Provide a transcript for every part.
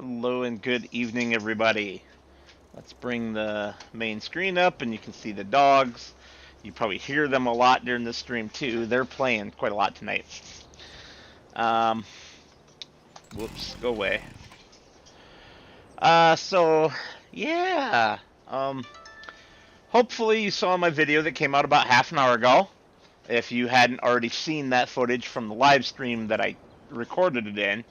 Hello and good evening, everybody. Let's bring the main screen up and you can see the dogs. You probably hear them a lot during this stream too. They're playing quite a lot tonight. Whoops, go away. So, yeah. Hopefully you saw my video that came out about half an hour ago. If you hadn't already seen that footage from the live stream that I recorded it in,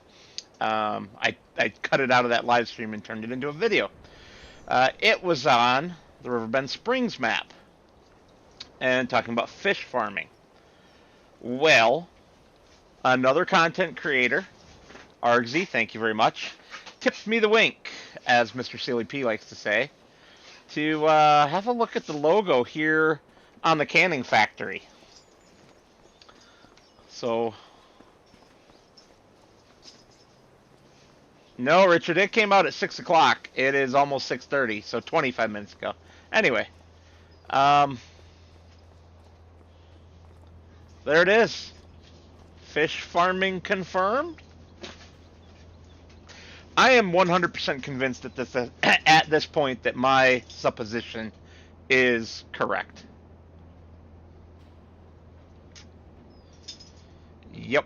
I cut it out of that live stream and turned it into a video. It was on the Riverbend Springs map and talking about fish farming. Well, another content creator, Argsy, thank you very much, tipped me the wink, as Mr. Silly P likes to say, to have a look at the logo here on the canning factory. So, no, Richard, it came out at 6 o'clock. It is almost 6:30, so 25 minutes ago. Anyway, there it is. Fish farming confirmed. I am 100% convinced at this point that my supposition is correct. Yep.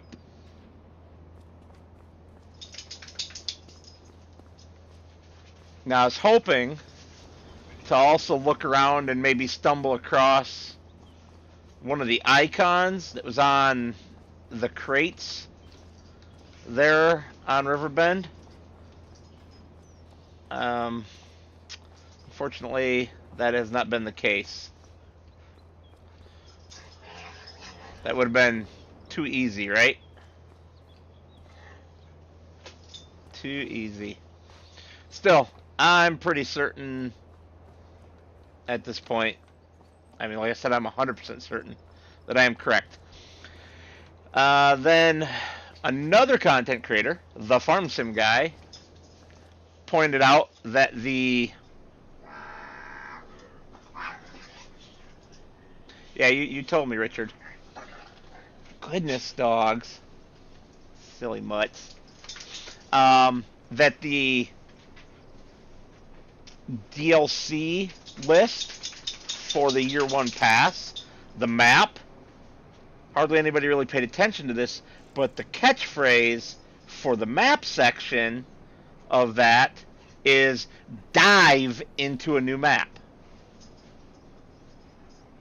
Now I was hoping to also look around and maybe stumble across one of the icons that was on the crates there on Riverbend. Unfortunately, that has not been the case. That would have been too easy, right? Too easy. Still, I'm pretty certain at this point. I mean, like I said, I'm 100% certain that I am correct. Then another content creator, the Farm Sim guy, pointed out that yeah, you told me, Richard. Goodness, dogs. Silly mutts. That the DLC list for the year one pass, the map, hardly anybody really paid attention to this, but the catchphrase for the map section of that is dive into a new map.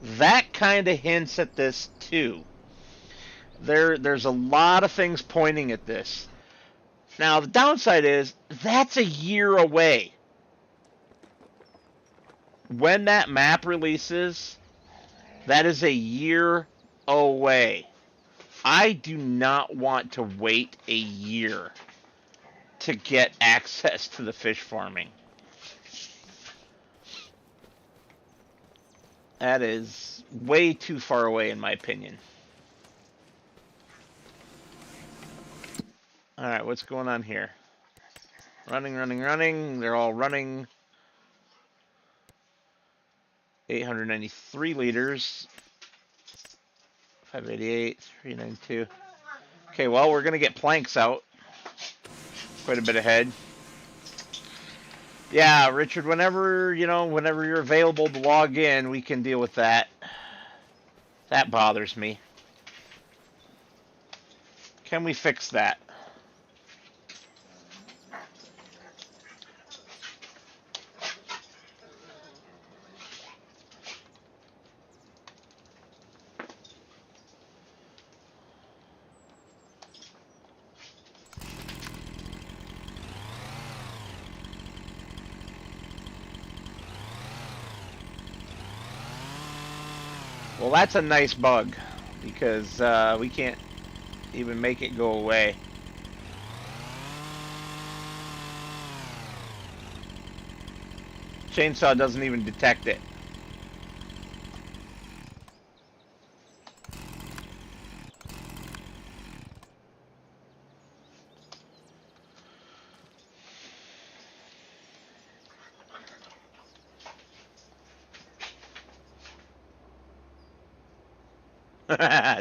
That kind of hints at this too. There's a lot of things pointing at this. Now the downside is that's a year away. When that map releases, that is a year away. I do not want to wait a year to get access to the fish farming. That is way too far away in my opinion. Alright, what's going on here? Running. They're all running. 893 liters. 588, 392. Okay, well, we're going to get planks out. Quite a bit ahead. Yeah, Richard, whenever you're available to log in, we can deal with that. That bothers me. Can we fix that? Well, that's a nice bug, because we can't even make it go away. Chainsaw doesn't even detect it.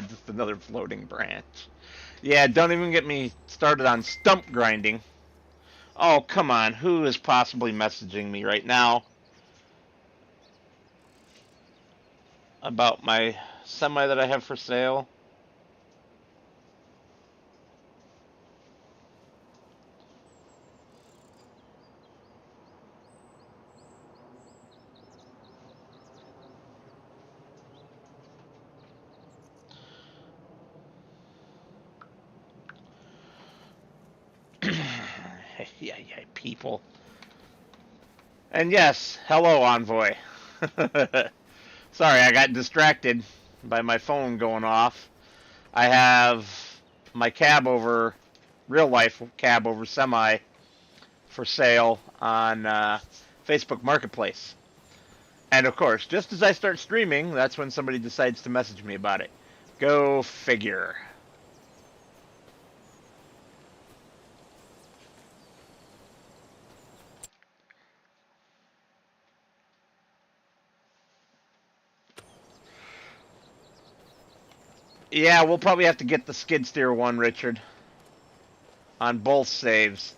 Just another floating branch. Yeah, don't even get me started on stump grinding. Oh, come on. Who is possibly messaging me right now about my semi that I have for sale? Yeah, people. And yes, hello, Envoy. Sorry, I got distracted by my phone going off. I have my cab over, real life cab over semi for sale on Facebook Marketplace. And of course, just as I start streaming, that's when somebody decides to message me about it. Go figure. Yeah, we'll probably have to get the skid steer one, Richard, on both saves.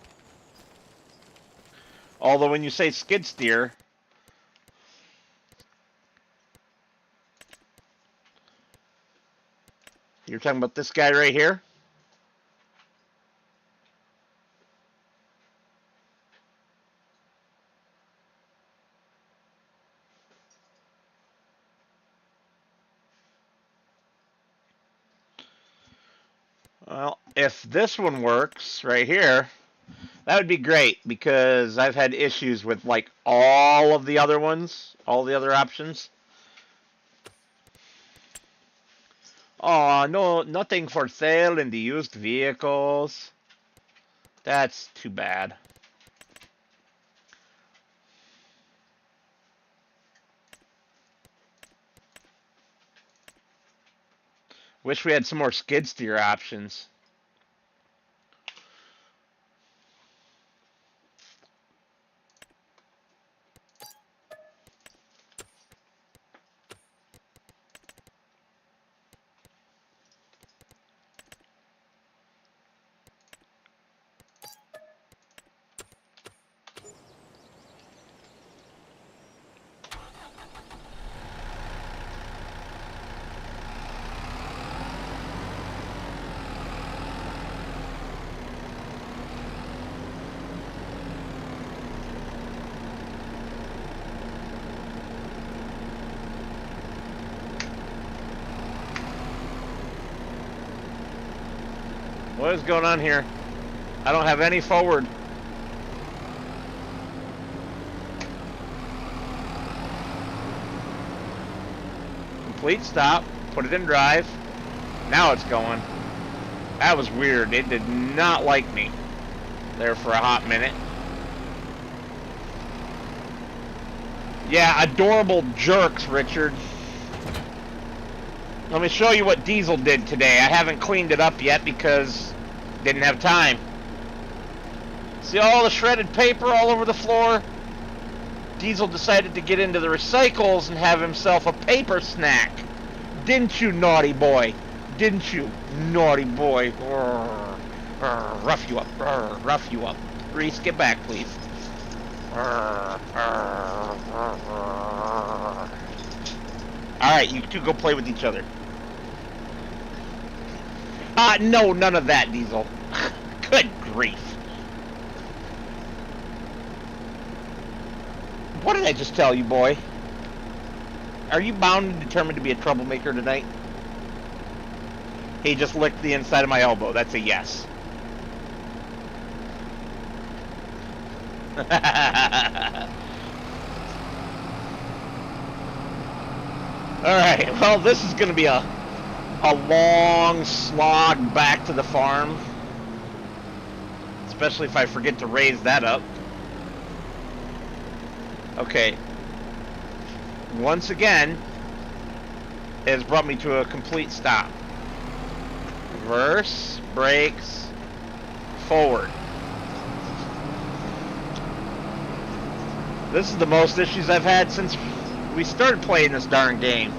Although when you say skid steer, you're talking about this guy right here? Well, if this one works right here, that would be great because I've had issues with like all of the other ones, all the other options. Oh, no, nothing for sale in the used vehicles. That's too bad. Wish we had some more skid steer options. What is going on here? I don't have any forward. Complete stop. Put it in drive. Now it's going. That was weird. It did not like me there for a hot minute. Yeah, adorable jerks, Richard. Let me show you what Diesel did today. I haven't cleaned it up yet because didn't have time. See all the shredded paper all over the floor? Diesel decided to get into the recycles and have himself a paper snack. Didn't you, naughty boy? Didn't you, naughty boy? Rough you up. Rough you up. Reese, get back, please. Alright, you two go play with each other. No, none of that, Diesel. Good grief. What did I just tell you, boy? Are you bound and determined to be a troublemaker tonight? He just licked the inside of my elbow. That's a yes. Alright, well, this is going to be a long slog back to the farm. Especially if I forget to raise that up. Okay. Once again, it has brought me to a complete stop. Reverse, brakes, forward. This is the most issues I've had since we started playing this darn game.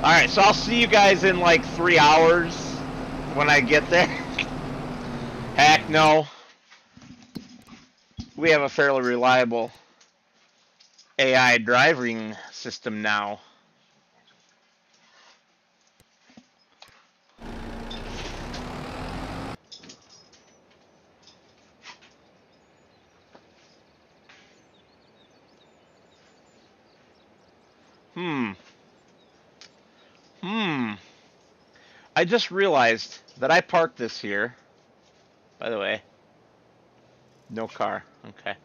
Alright, so I'll see you guys in like 3 hours when I get there. Heck no. We have a fairly reliable AI driving system now. I just realized that I parked this here. By the way, no car. Okay.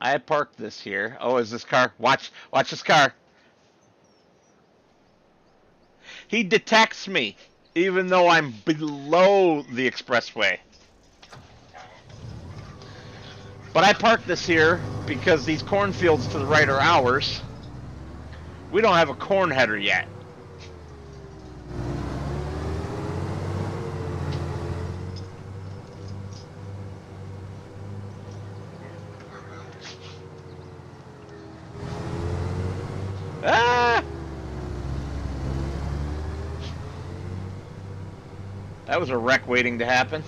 I parked this here. Oh, is this car? Watch this car. He detects me, even though I'm below the expressway. But I parked this here because these cornfields to the right are ours. We don't have a corn header yet. Ah! That was a wreck waiting to happen.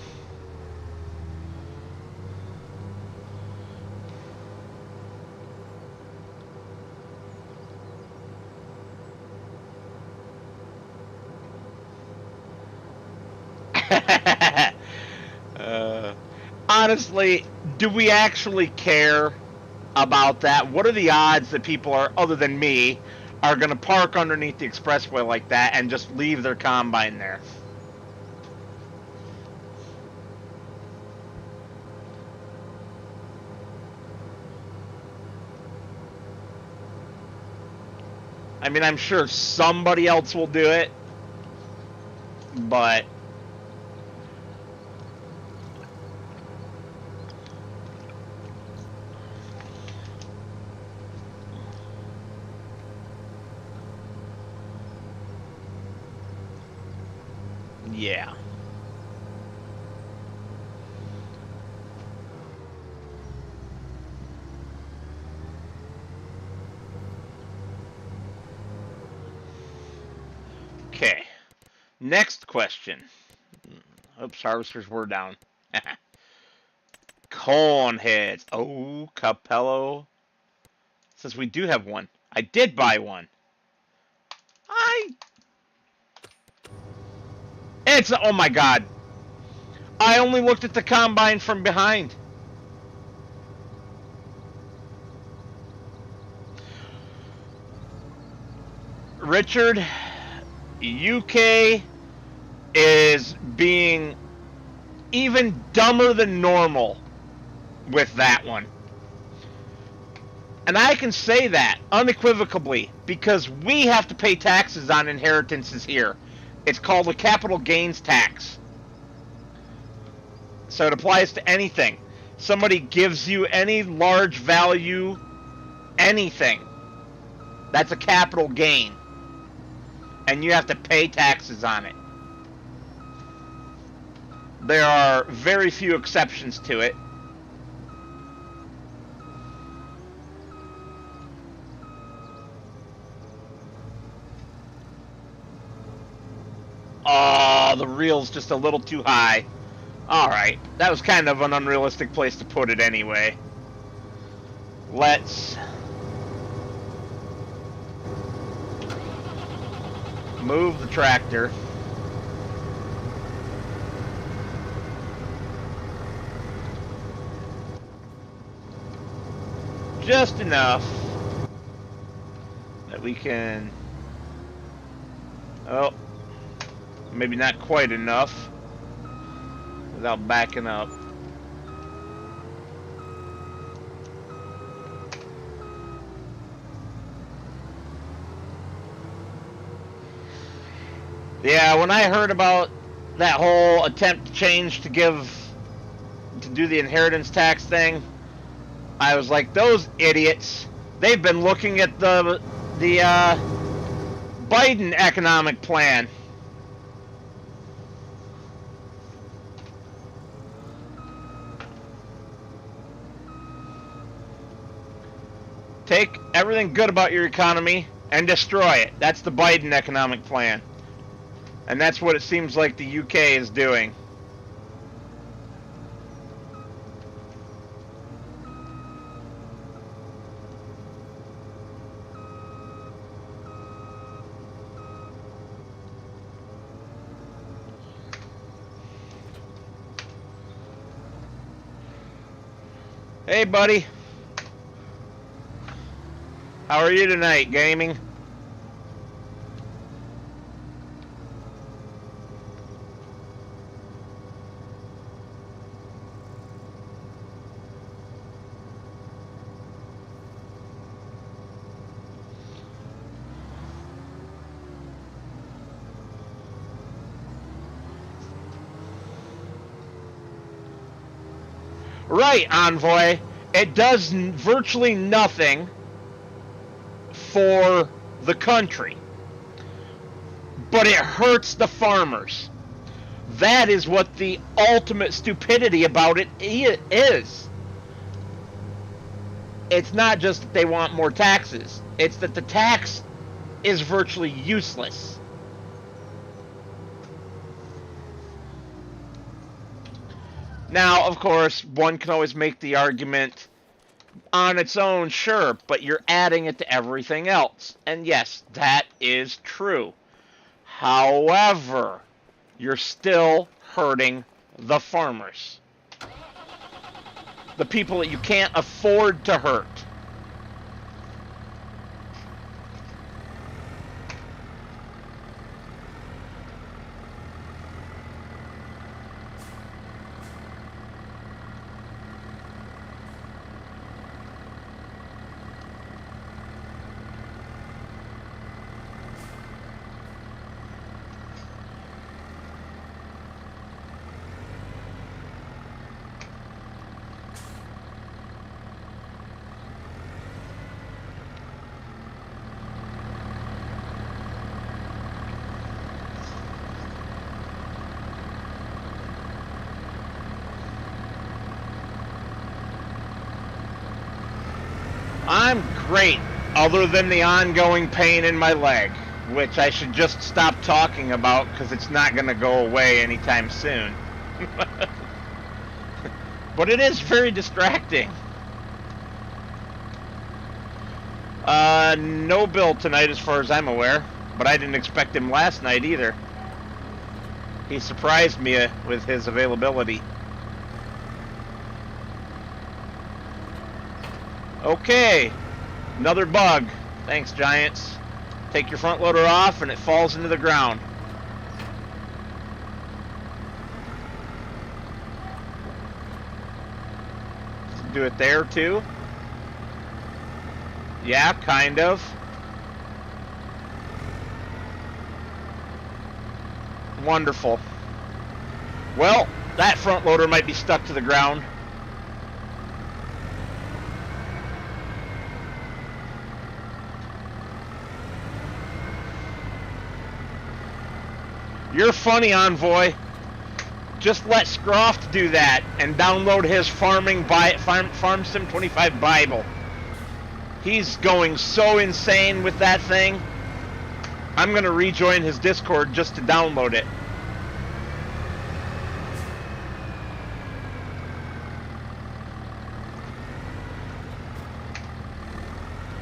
Honestly, do we actually care about that? What are the odds that people are, other than me, are going to park underneath the expressway like that and just leave their combine there? I mean, I'm sure somebody else will do it, but yeah. Okay. Next question. Oops, harvesters were down. Corn heads. Oh, Capello. Says we do have one. I did buy one. It's, oh my god. I only looked at the combine from behind. Richard, UK is being even dumber than normal with that one. And I can say that unequivocally because we have to pay taxes on inheritances here. It's called a capital gains tax. So it applies to anything. Somebody gives you any large value, anything. That's a capital gain. And you have to pay taxes on it. There are very few exceptions to it. Oh, the reel's just a little too high. Alright, that was kind of an unrealistic place to put it anyway. Let's move the tractor. Just enough that we can... Oh, maybe not quite enough without backing up. Yeah, when I heard about that whole attempt to change to do the inheritance tax thing, I was like, those idiots, they've been looking at the Biden economic plan. Take everything good about your economy and destroy it. That's the Biden economic plan. And that's what it seems like the UK is doing. Hey, buddy. How are you tonight, gaming? Right, Envoy. It does virtually nothing for the country, but it hurts the farmers. That is what the ultimate stupidity about it is. It's not just that they want more taxes. It's that the tax is virtually useless. Now, of course, one can always make the argument on its own, sure, but you're adding it to everything else. And yes, that is true. However, you're still hurting the farmers. The people that you can't afford to hurt. I'm great, other than the ongoing pain in my leg, which I should just stop talking about because it's not going to go away anytime soon. But it is very distracting. No Bill tonight as far as I'm aware, but I didn't expect him last night either. He surprised me with his availability. Okay, another bug. Thanks, Giants. Take your front loader off and it falls into the ground. Do it there too? Yeah, kind of. Wonderful. Well, that front loader might be stuck to the ground. You're funny, Envoy. Just let Scroft do that and download his Farm Sim 25 Bible. He's going so insane with that thing. I'm going to rejoin his Discord just to download it.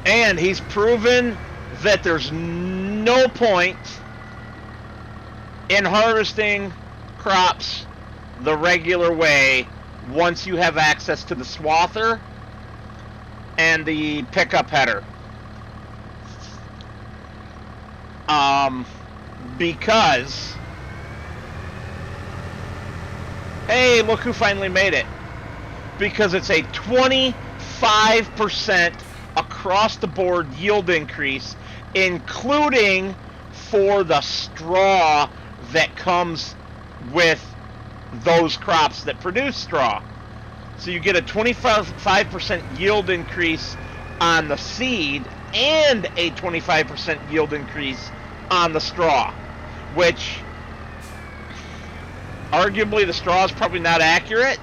And he's proven that there's no point in harvesting crops the regular way once you have access to the swather and the pickup header. Because, hey, look who finally made it. Because it's a 25% across the board yield increase, including for the straw that comes with those crops that produce straw. So you get a 25% yield increase on the seed and a 25% yield increase on the straw, which arguably the straw is probably not accurate.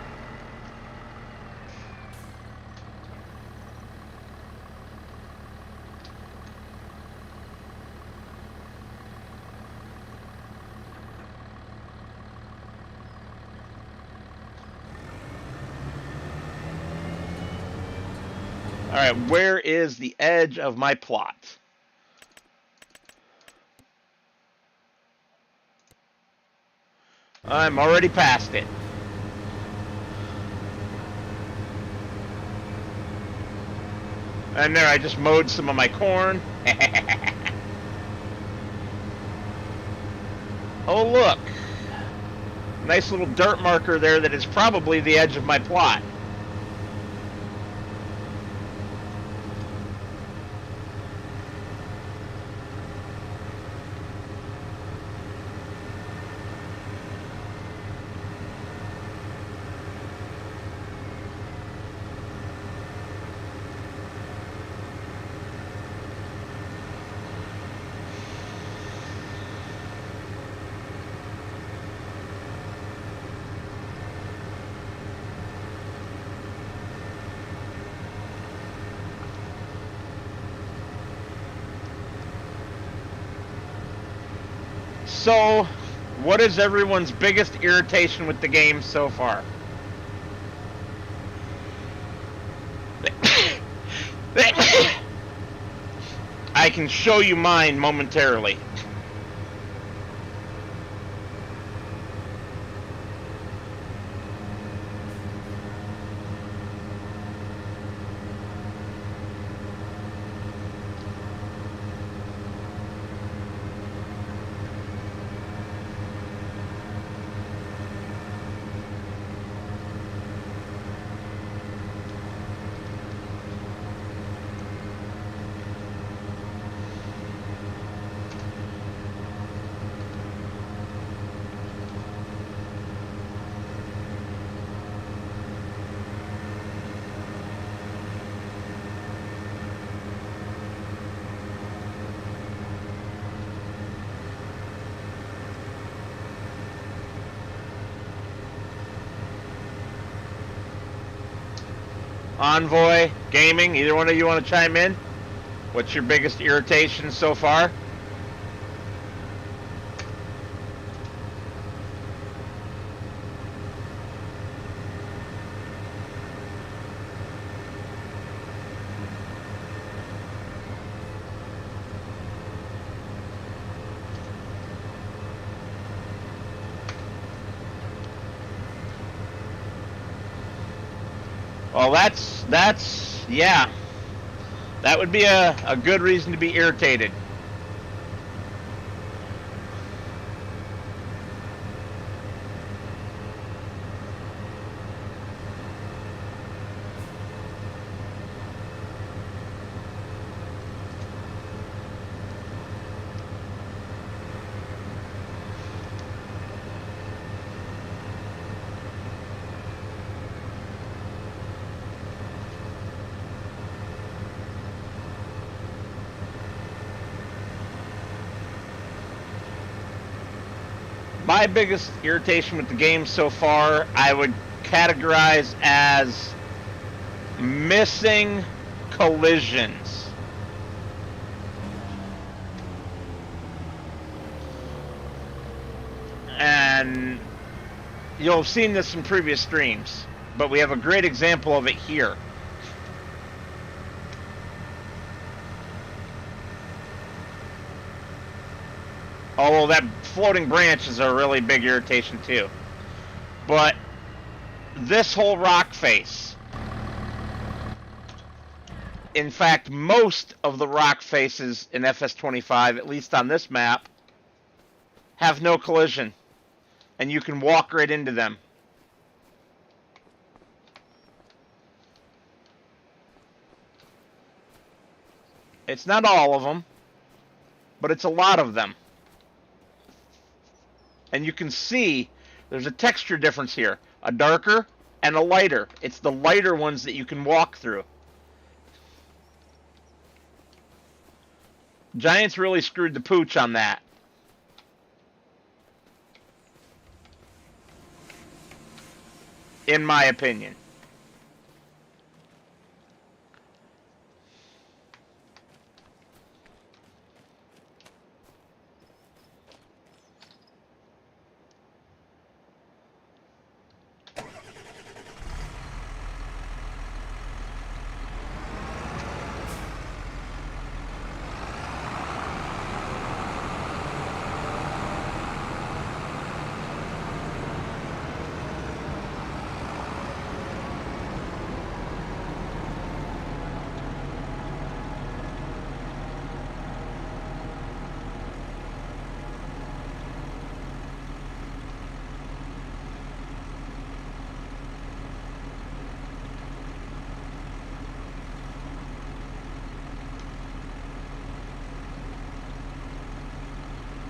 Alright, where is the edge of my plot? I'm already past it. And there, I just mowed some of my corn. Oh, look. Nice little dirt marker there that is probably the edge of my plot. So, what is everyone's biggest irritation with the game so far? I can show you mine momentarily. Envoy, Gaming, either one of you want to chime in? What's your biggest irritation so far? Well, yeah. That would be a good reason to be irritated. My biggest irritation with the game so far, I would categorize as missing collisions. And you'll have seen this in previous streams, but we have a great example of it here. Although that floating branch is a really big irritation too. But this whole rock face, in fact, most of the rock faces in FS25, at least on this map, have no collision. And you can walk right into them. It's not all of them, but it's a lot of them. And you can see there's a texture difference here. A darker and a lighter. It's the lighter ones that you can walk through. Giants really screwed the pooch on that. In my opinion.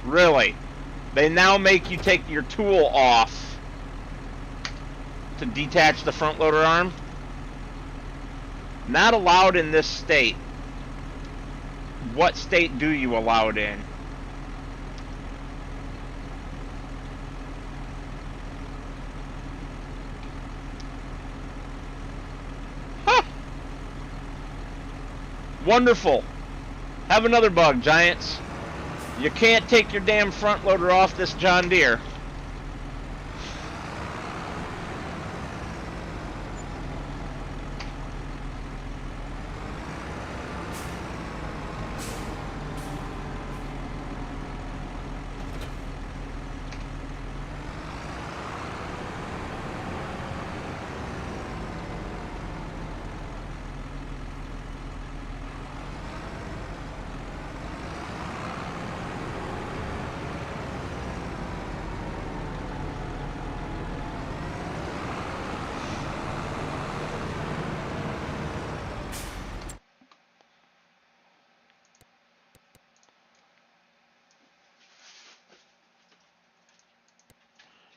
Really. They now make you take your tool off to detach the front loader arm. Not allowed in this state. What state do you allow it in? Huh. Wonderful. Have another bug, Giants. You can't take your damn front loader off this John Deere.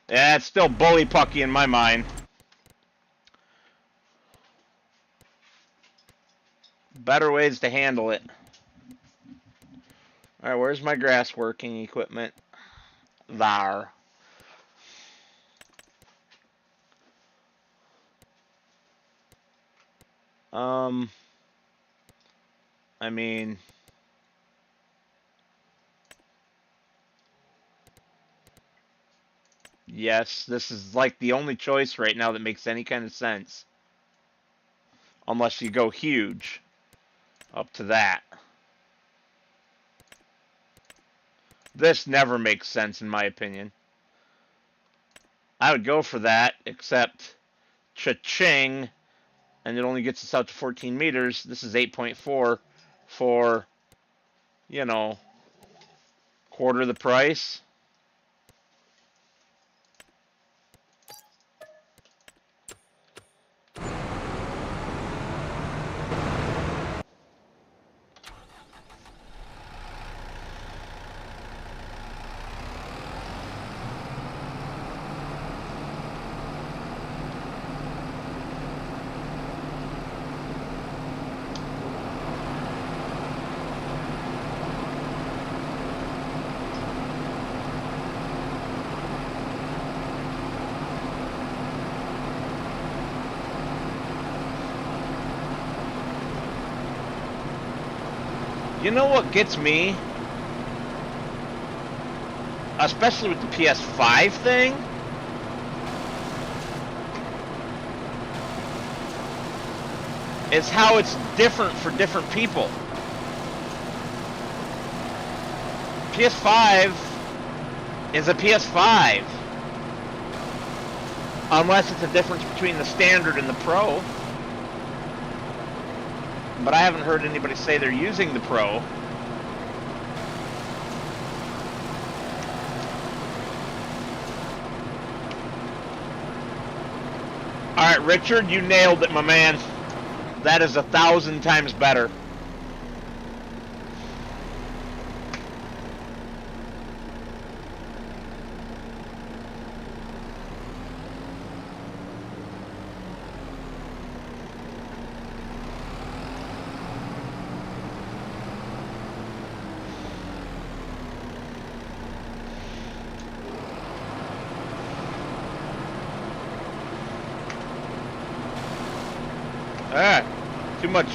Yeah, it's still bully pucky in my mind. Better ways to handle it. Alright, where's my grass working equipment? There. I mean... Yes, this is like the only choice right now that makes any kind of sense. Unless you go huge. Up to that. This never makes sense in my opinion. I would go for that, except cha-ching, and it only gets us out to 14 meters. This is 8.4 for, you know, quarter the price. You know what gets me? Especially with the PS5 thing? Is how it's different for different people. PS5 is a PS5. Unless it's a difference between the standard and the Pro. But I haven't heard anybody say they're using the Pro. Alright, Richard, you nailed it, my man. That is 1,000 times better. Alright, too much.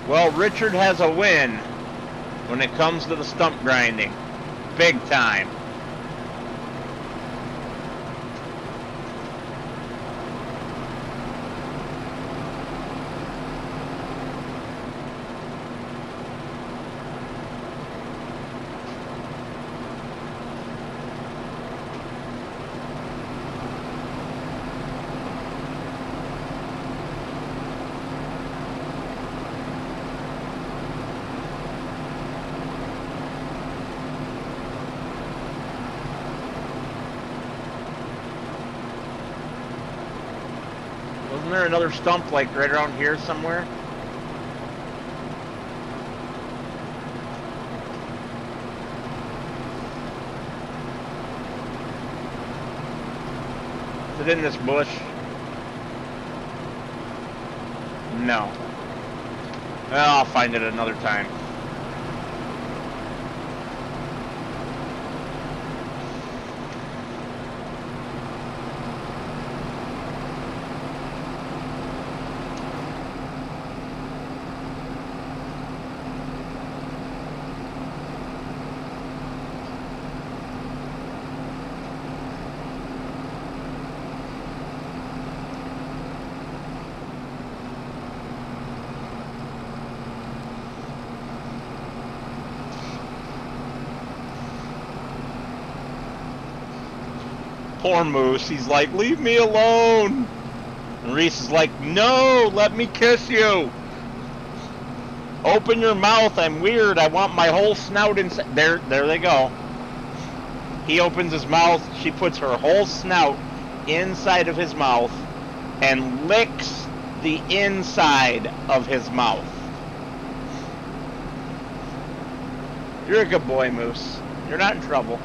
Well, Richard has a win when it comes to the stump grinding. Big time. Wasn't there another stump like right around here somewhere? Is it in this bush? No. Well, I'll find it another time. Poor Moose, he's like, leave me alone. And Reese is like, no, let me kiss you. Open your mouth, I'm weird, I want my whole snout inside. There they go. He opens his mouth, she puts her whole snout inside of his mouth and licks the inside of his mouth. You're a good boy, Moose. You're not in trouble.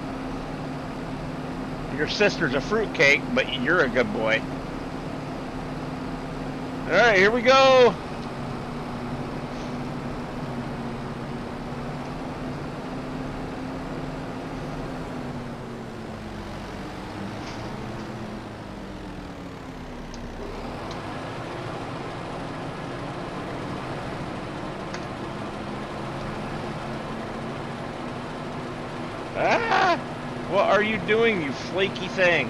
Your sister's a fruitcake, but you're a good boy. Alright, here we go. Ah! What are you doing, you flaky thing?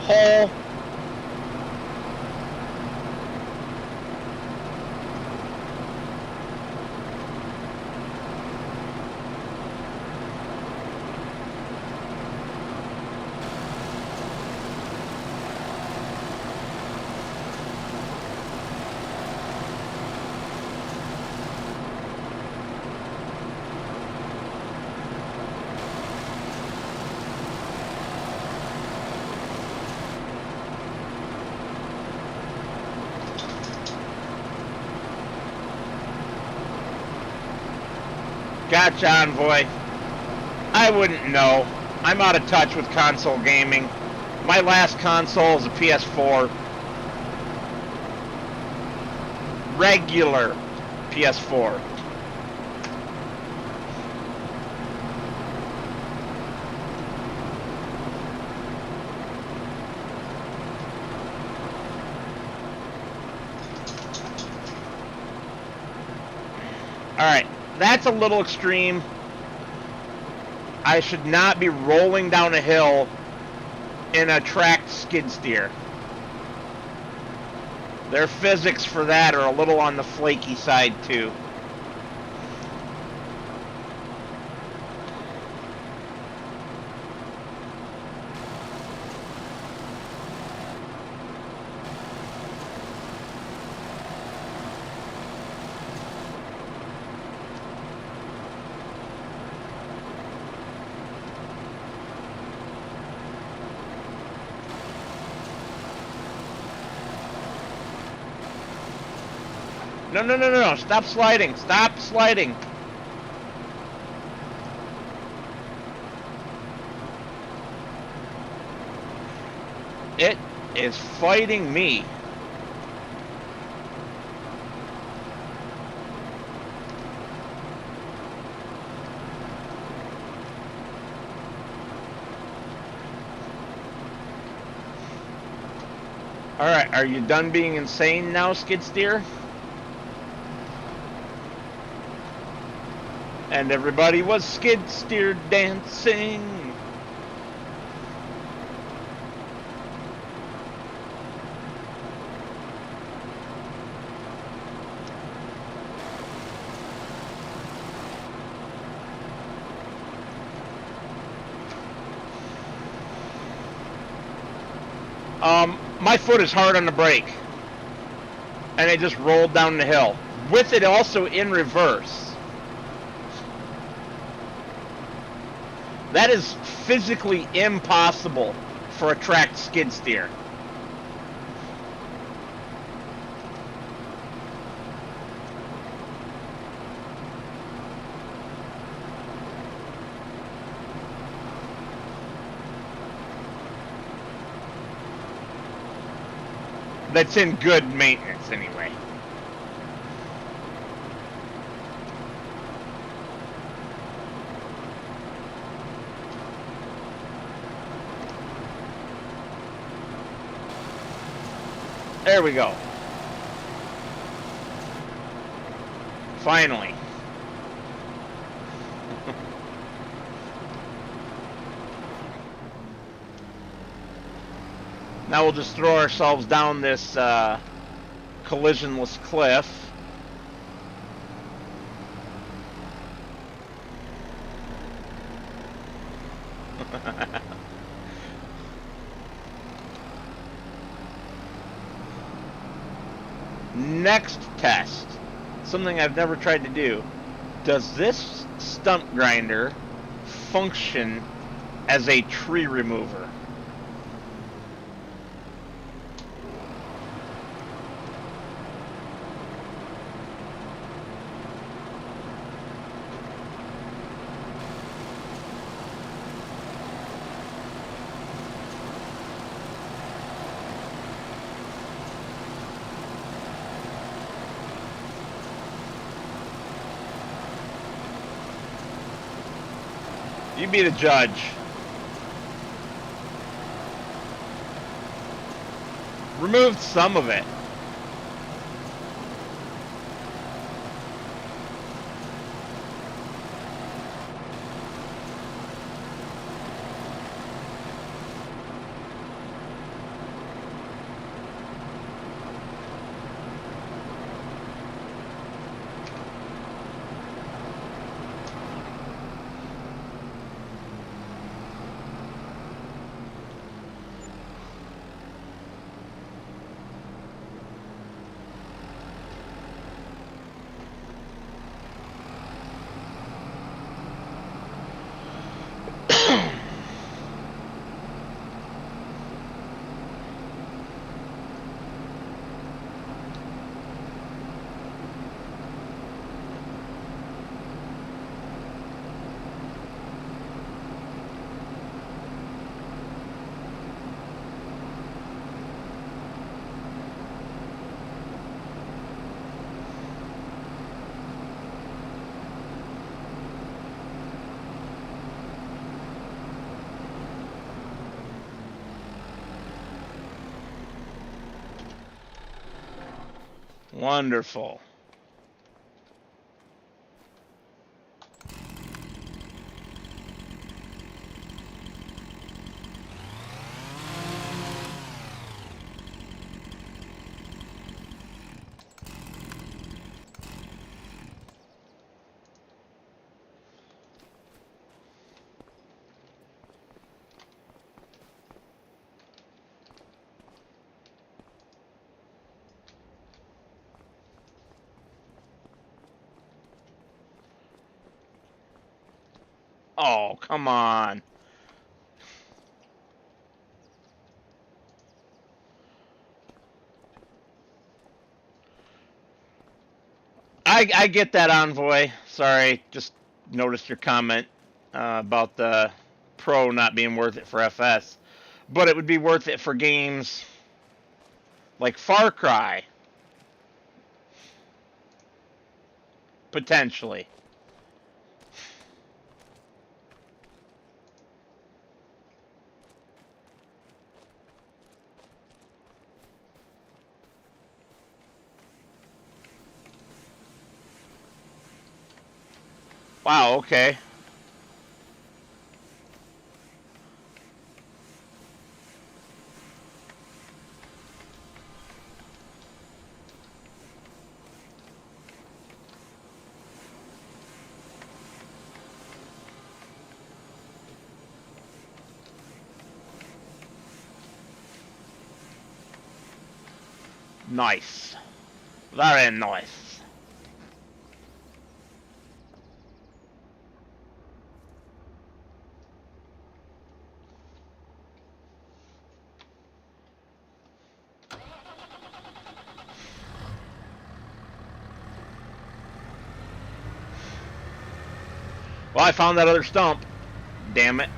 Hole. Gotcha, Envoy. I wouldn't know. I'm out of touch with console gaming. My last console is a PS4. Regular PS4. Alright. That's a little extreme. I should not be rolling down a hill in a tracked skid steer. Their physics for that are a little on the flaky side too. No. Stop sliding. Stop sliding. It is fighting me. Alright, are you done being insane now, skid steer? And everybody was skid steer dancing. My foot is hard on the brake. And I just rolled down the hill. With it also in reverse. That is physically impossible for a tracked skid steer. That's in good maintenance, anyway. There we go. Finally. Now we'll just throw ourselves down this collisionless cliff. Next test, something I've never tried to do. Does this stump grinder function as a tree remover? You be the judge. Removed some of it. Wonderful. Oh, come on. I get that, Envoy. Sorry, just noticed your comment about the Pro not being worth it for FS. But it would be worth it for games like Far Cry. Potentially. Wow, okay. Nice. Very nice. Well, I found that other stump. Damn it.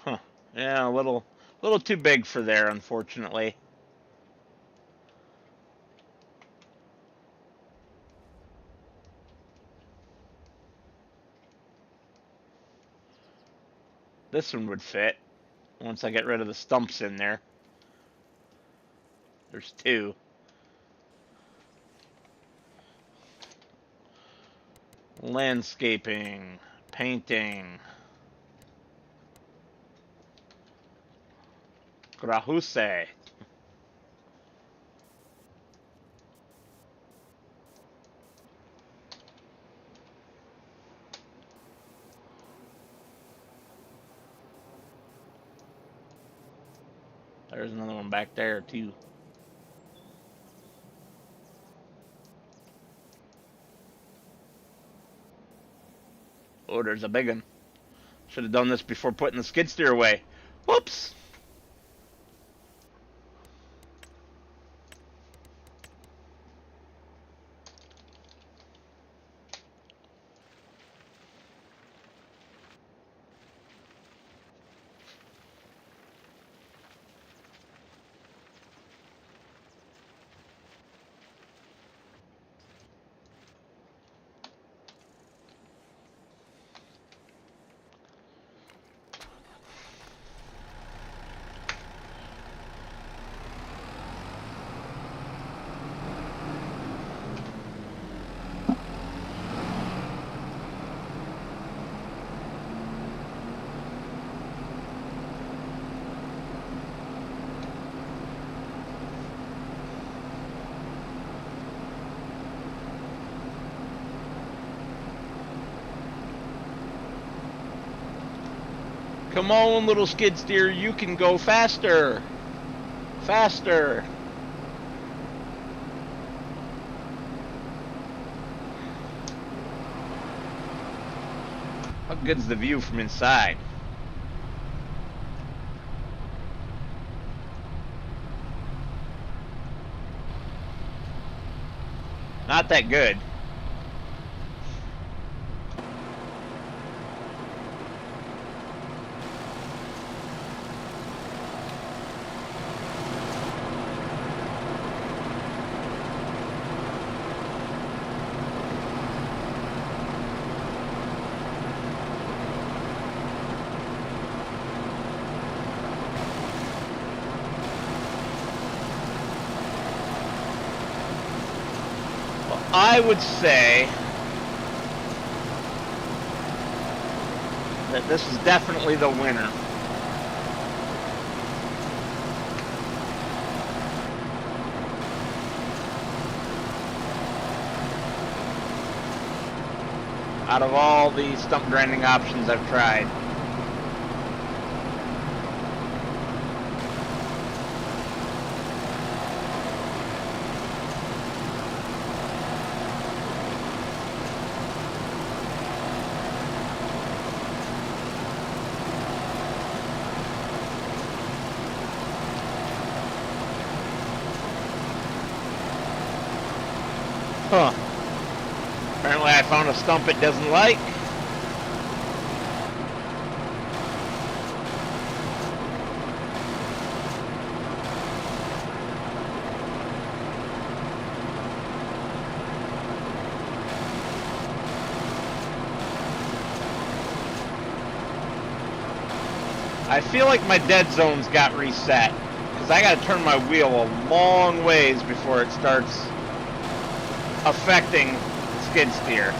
Huh. Yeah, a little too big for there, unfortunately. This one would fit once I get rid of the stumps in there. There's two. Landscaping, painting, grahuse. There's another one back there too. Oh, there's a big one. Should have done this before putting the skid steer away. Whoops! Come on, little skid steer, you can go faster. Faster. How good's the view from inside? Not that good. I would say that this is definitely the winner. Out of all the stump grinding options I've tried. Huh. Apparently I found a stump it doesn't like. I feel like my dead zones got reset, because I got to turn my wheel a long ways before it starts affecting skid steer.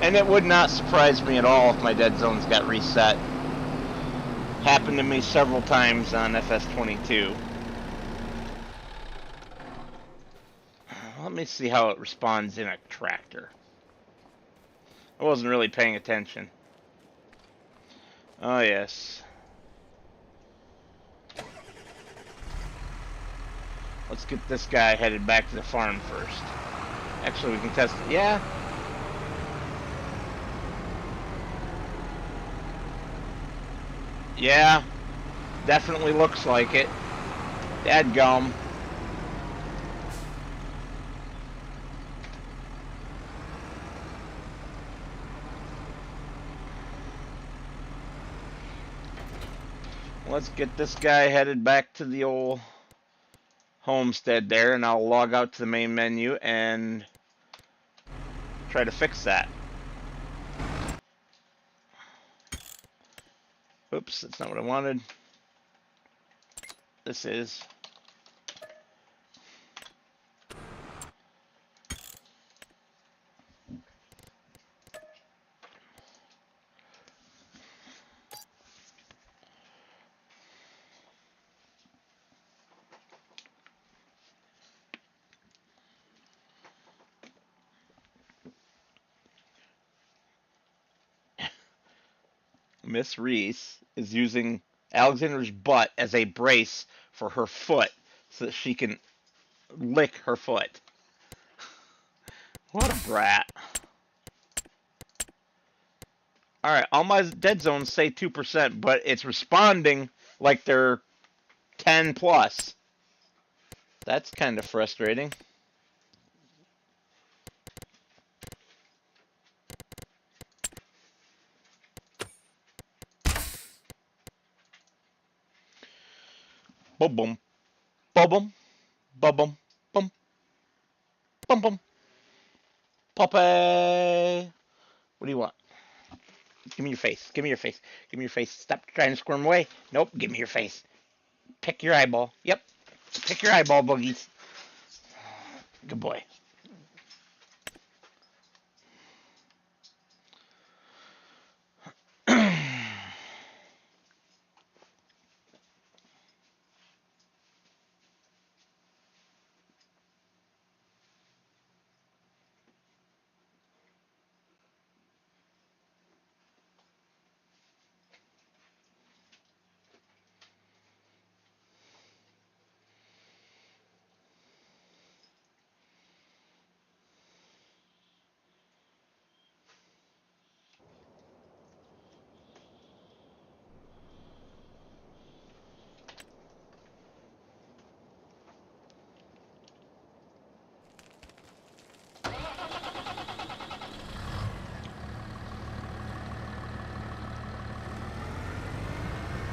And it would not surprise me at all if my dead zones got reset. Happened to me several times on FS25. Let me see how it responds in a tractor. I wasn't really paying attention. Oh, yes. Let's get this guy headed back to the farm first. Actually, we can test it. Yeah. Yeah. Definitely looks like it. Dadgum. Let's get this guy headed back to the old homestead there, and I'll log out to the main menu and try to fix that. Oops, that's not what I wanted. This is. Miss Reese is using Alexander's butt as a brace for her foot so that she can lick her foot. What a brat. Alright, all my dead zones say 2%, but it's responding like they're 10 plus. That's kind of frustrating. Boom, boom, boom, boom, boom, boom, boom, boom, boom. Poppy. What do you want? Give me your face. Give me your face. Give me your face. Stop trying to squirm away. Nope. Give me your face. Pick your eyeball. Yep. Pick your eyeball, boogies. Good boy.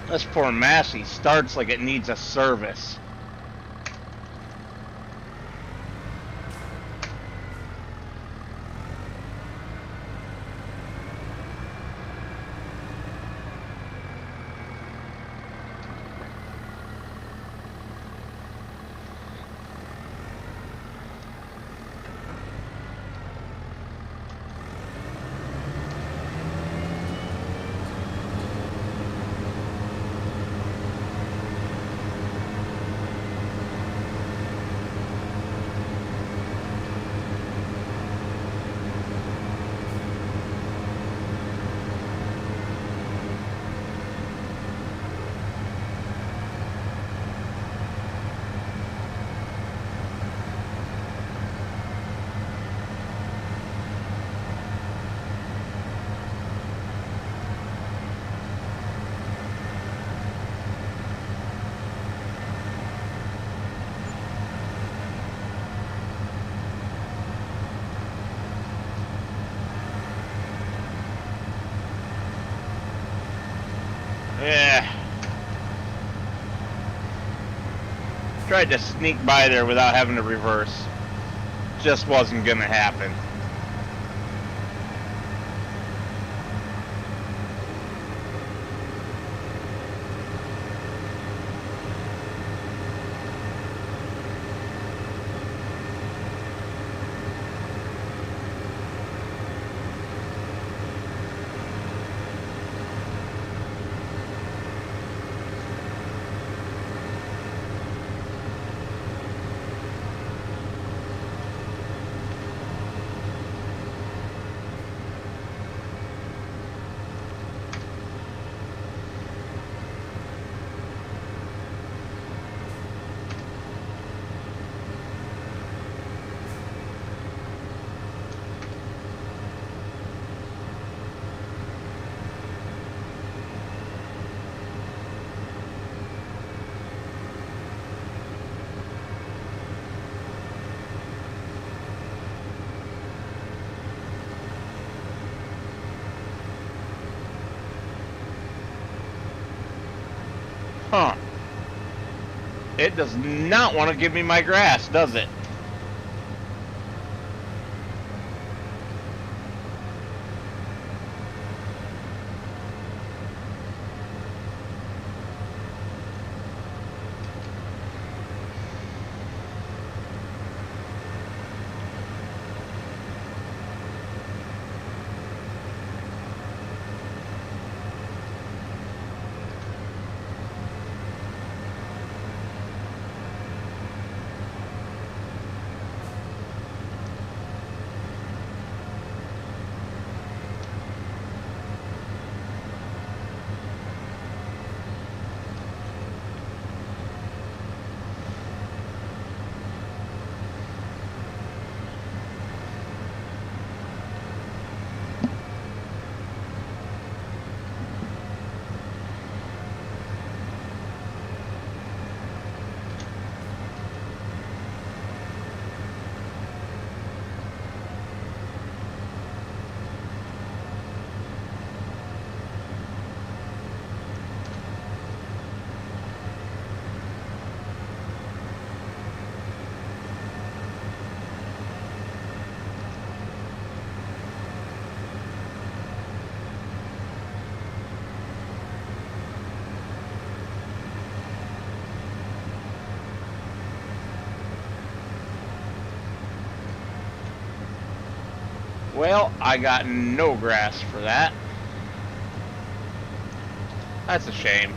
This poor Massey starts like it needs a service. Tried to sneak by there without having to reverse. Just wasn't gonna happen. Huh. It does not want to give me my grass, does it? Well, I got no grass for that. That's a shame.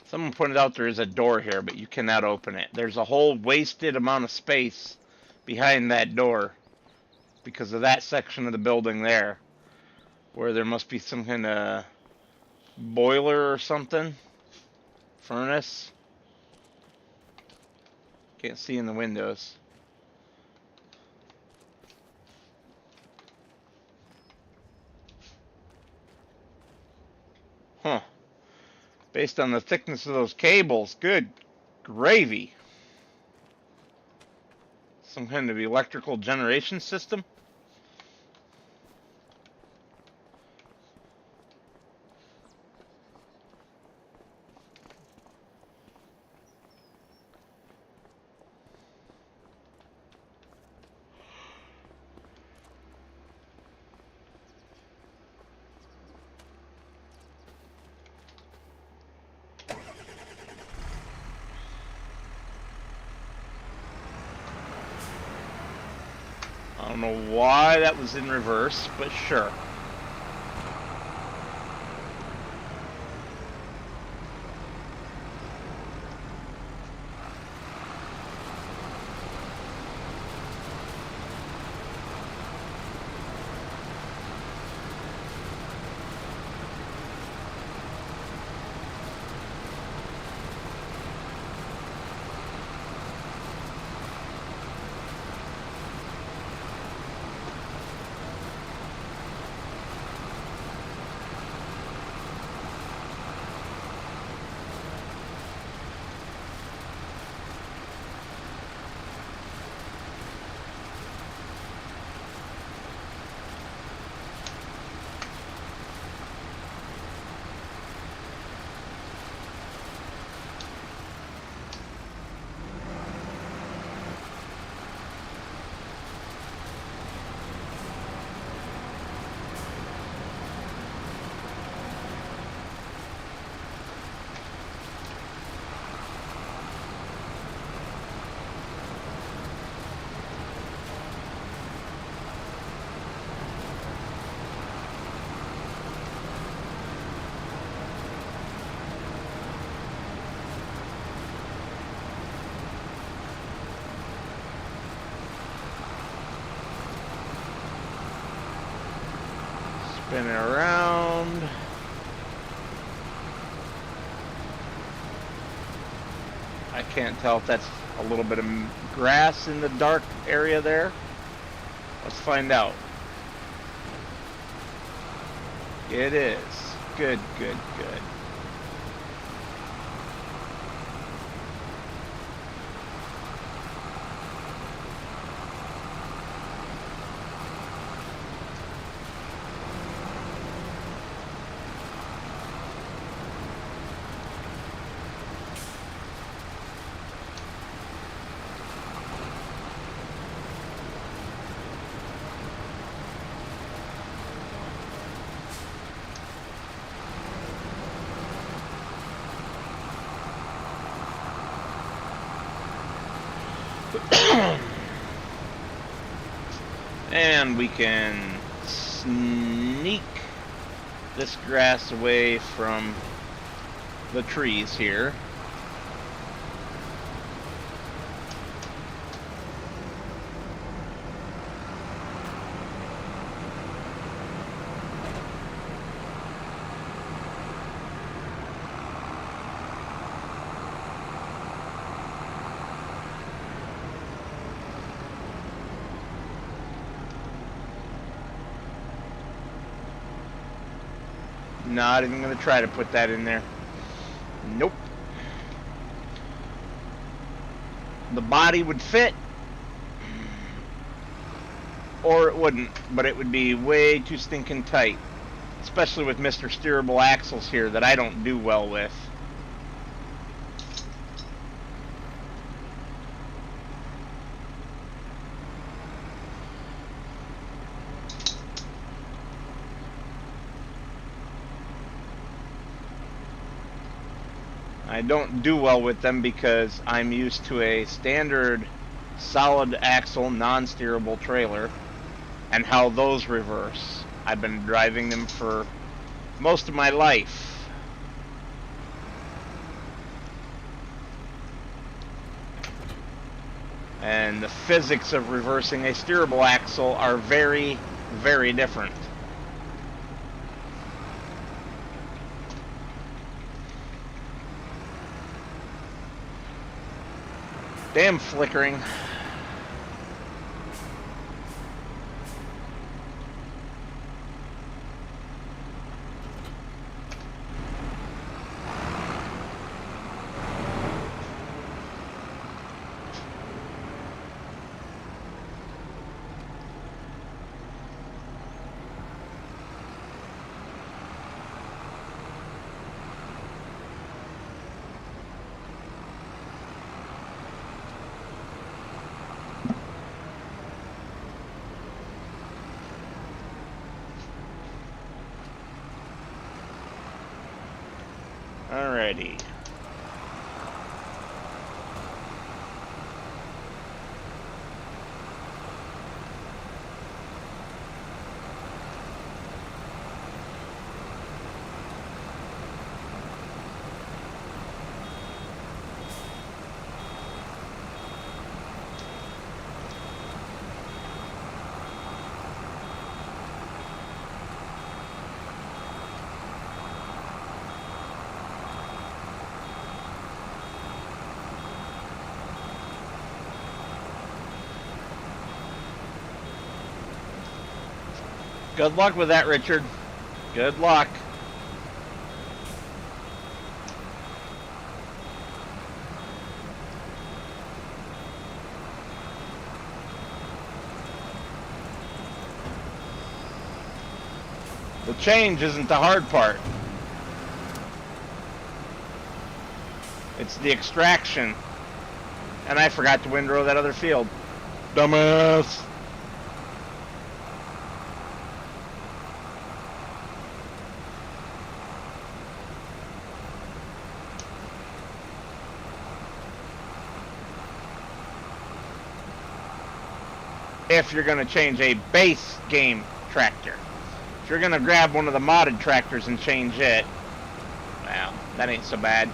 Someone pointed out there is a door here, but you cannot open it. There's a whole wasted amount of space behind that door because of that section of the building there, where there must be some kind of boiler or something. Furnace. Can't see in the windows. Huh. Based on the thickness of those cables, good gravy. Some kind of electrical generation system? I don't know why that was in reverse, but sure. Spin it around. I can't tell if that's a little bit of grass in the dark area there. Let's find out. It is. Good, good, good. And we can sneak this grass away from the trees here. Not even going to try to put that in there. Nope. The body would fit, or it wouldn't, but it would be way too stinking tight, especially with Mr. Steerable axles here that I don't do well with. I don't do well with them because I'm used to a standard solid axle non-steerable trailer and how those reverse. I've been driving them for most of my life. And the physics of reversing a steerable axle are very, very different. Damn flickering. Alrighty. Good luck with that, Richard. Good luck. The change isn't the hard part. It's the extraction. And I forgot to windrow that other field. Dumbass. If you're going to change a base game tractor. If you're going to grab one of the modded tractors and change it, well, that ain't so bad.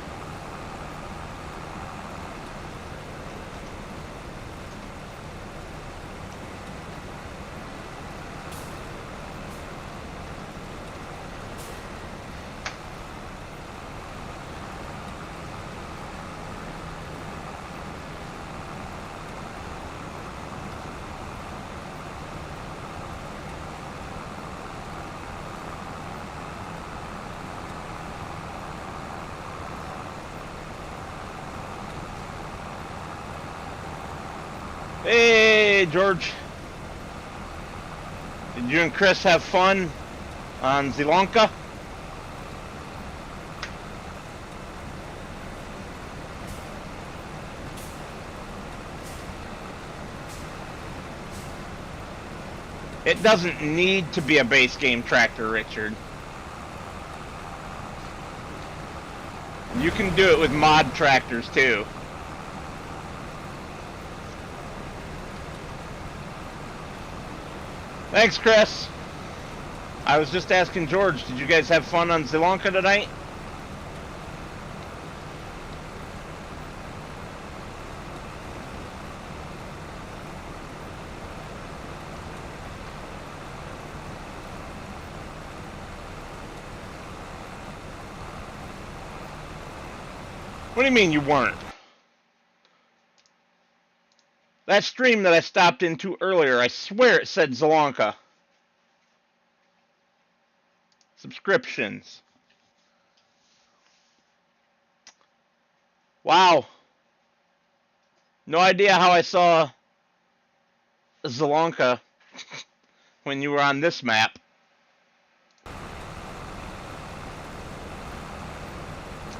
Hey, George. Did you and Chris have fun on Sri Lanka? It doesn't need to be a base game tractor, Richard. You can do it with mod tractors, too. Thanks, Chris. I was just asking George, did you guys have fun on Sri Lanka tonight? What do you mean you weren't? That stream that I stopped into earlier, I swear it said Sri Lanka. Subscriptions. Wow. No idea how I saw Sri Lanka when you were on this map.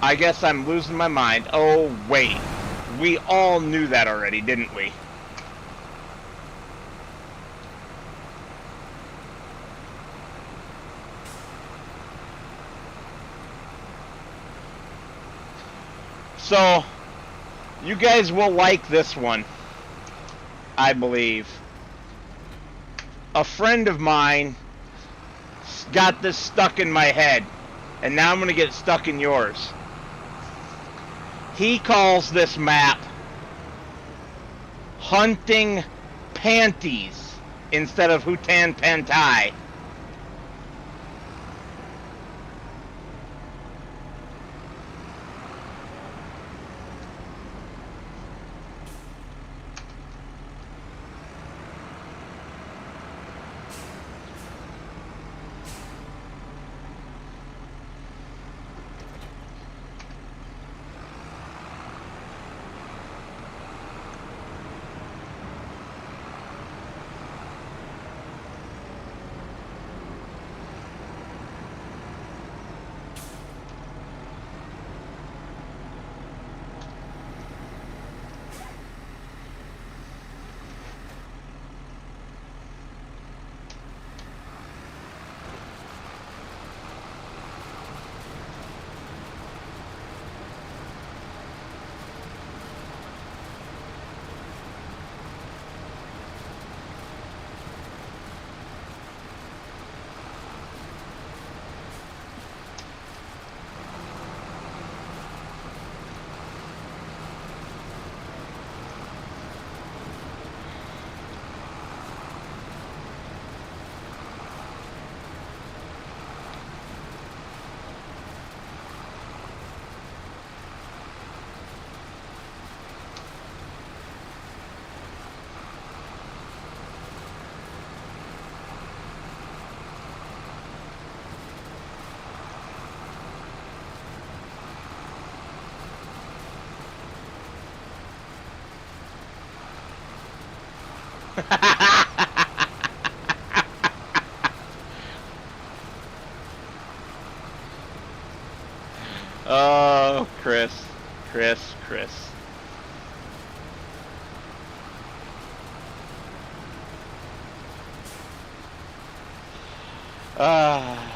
I guess I'm losing my mind. Oh, wait. We all knew that already, didn't we? So, you guys will like this one, I believe. A friend of mine got this stuck in my head, and now I'm going to get it stuck in yours. He calls this map Hunting Panties instead of Hutan Pantai. Oh, Chris. Ah.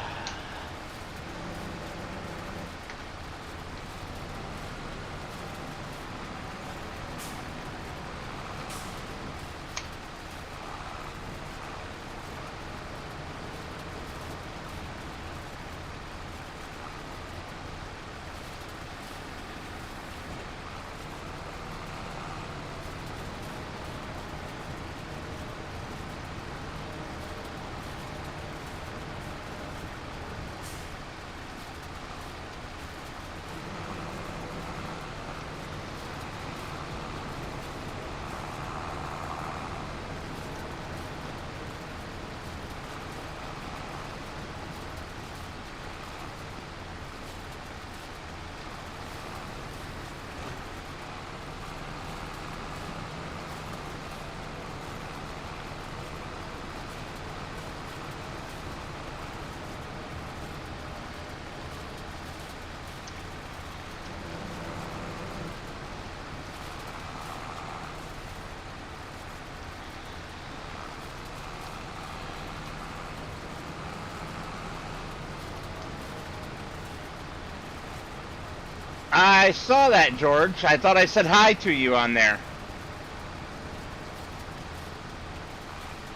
I saw that, George. I thought I said hi to you on there.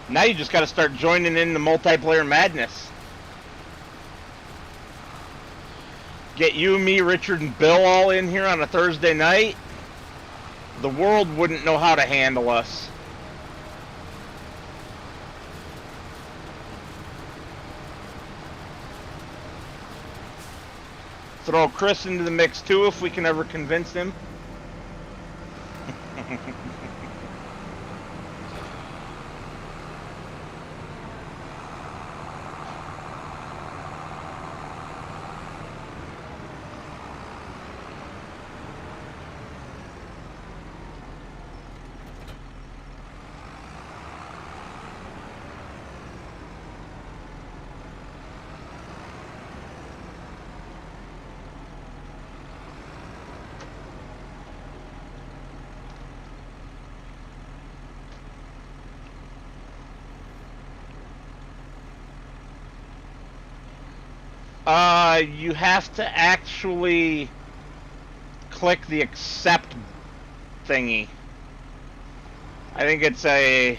Now you just got to start joining in the multiplayer madness. Get you, me, Richard, and Bill all in here on a Thursday night. The world wouldn't know how to handle us. Throw Chris into the mix too if we can ever convince him. You have to actually click the accept thingy. I think it's a...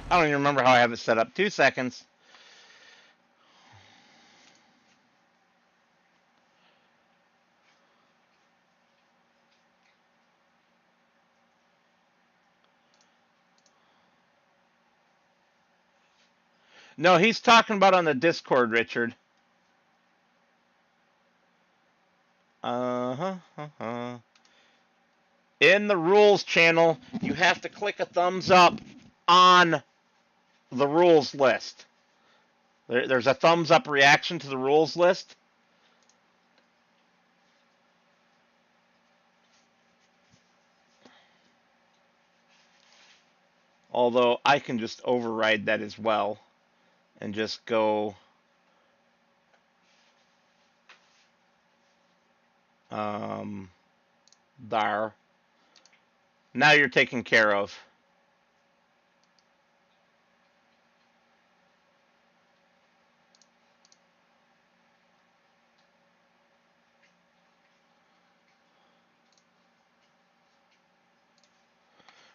I don't even remember how I have it set up. 2 seconds. No, he's talking about on the Discord, Richard. In the rules channel, you have to click a thumbs up on the rules list. There's a thumbs up reaction to the rules list. Although I can just override that as well and just go there. Now you're taken care of.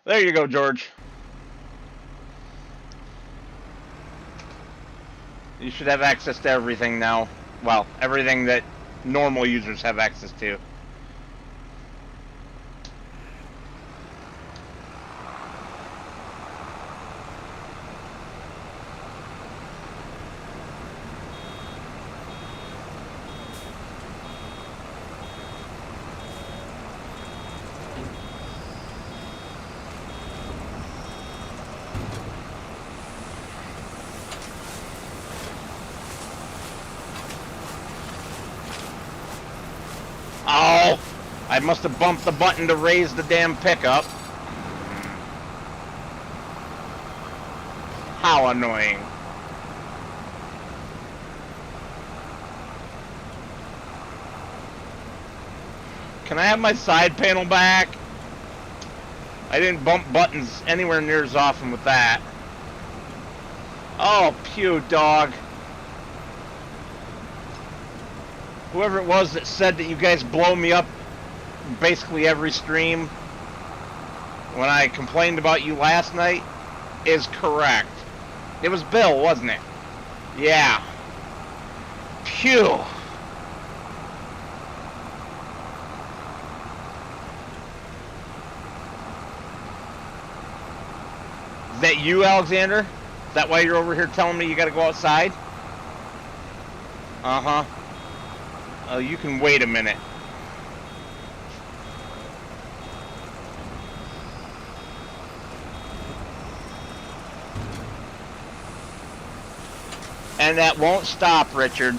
There you go, George. You should have access to everything now. Well, everything that normal users have access to. Oh, I must have bumped the button to raise the damn pickup. How annoying. Can I have my side panel back? I didn't bump buttons anywhere near as often with that. Oh, pew, dog. Whoever it was that said that you guys blow me up basically every stream when I complained about you last night is correct. It was Bill, wasn't it? Yeah. Phew. Is that you, Alexander? Is that why you're over here telling me you gotta go outside? Uh-huh. Oh, you can wait a minute. And that won't stop, Richard.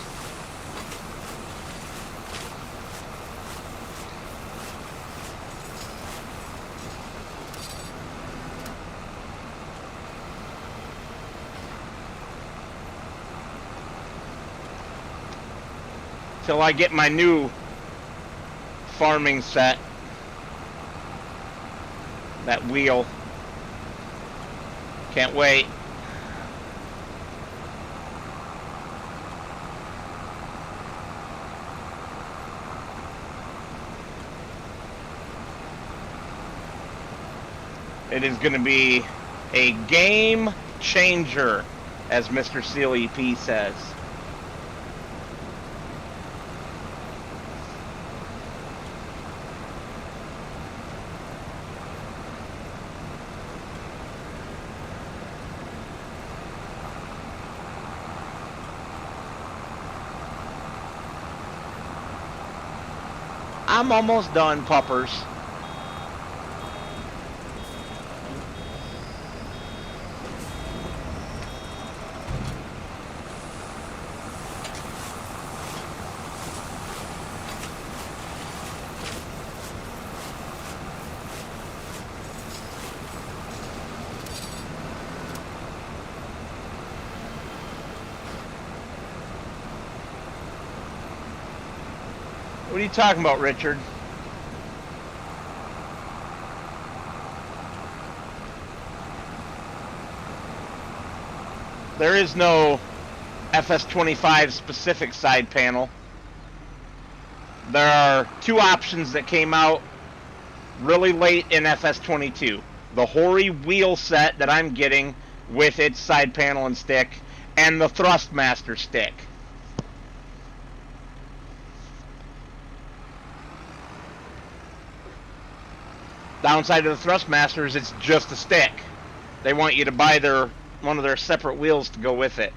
Till I get my new farming set. That wheel. Can't wait. It is going to be a game changer, as Mr. Seal EP says. I'm almost done, puppers. What are you talking about, Richard? There is no FS25 specific side panel. There are two options that came out really late in FS22. The Hori wheel set that I'm getting with its side panel and stick, and the Thrustmaster stick. Downside of the Thrustmaster is it's just a stick. They want you to buy one of their separate wheels to go with it.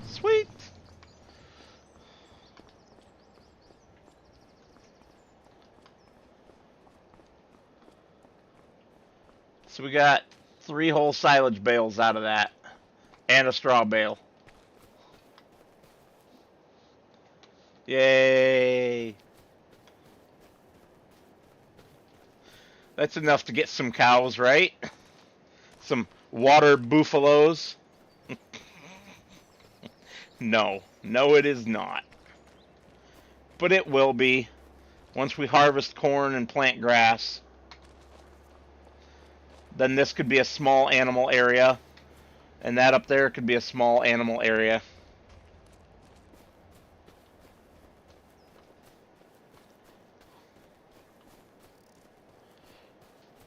Sweet. So we got 3 whole silage bales out of that, and a straw bale. Yay. That's enough to get some cows, right? Some water buffaloes. No, it is not. But it will be once we harvest corn and plant grass. Then this could be a small animal area, and that up there could be a small animal area.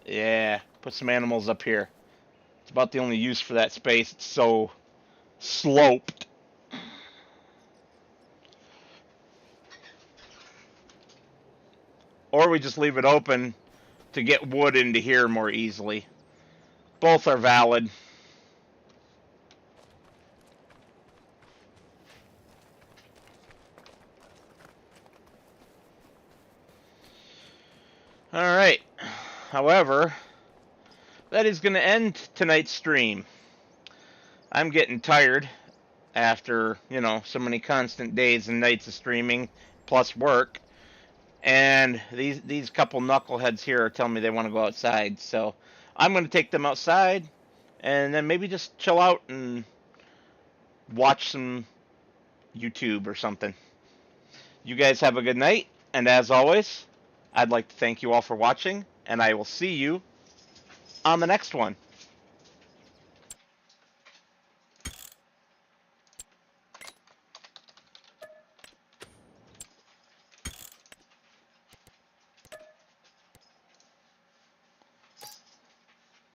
Yeah, put some animals up here. It's about the only use for that space. It's so sloped. Or we just leave it open to get wood into here more easily. Both are valid. Alright. However, that is going to end tonight's stream. I'm getting tired after, so many constant days and nights of streaming, plus work. And these couple knuckleheads here are telling me they want to go outside. So I'm going to take them outside and then maybe just chill out and watch some YouTube or something. You guys have a good night. And as always, I'd like to thank you all for watching. And I will see you on the next one.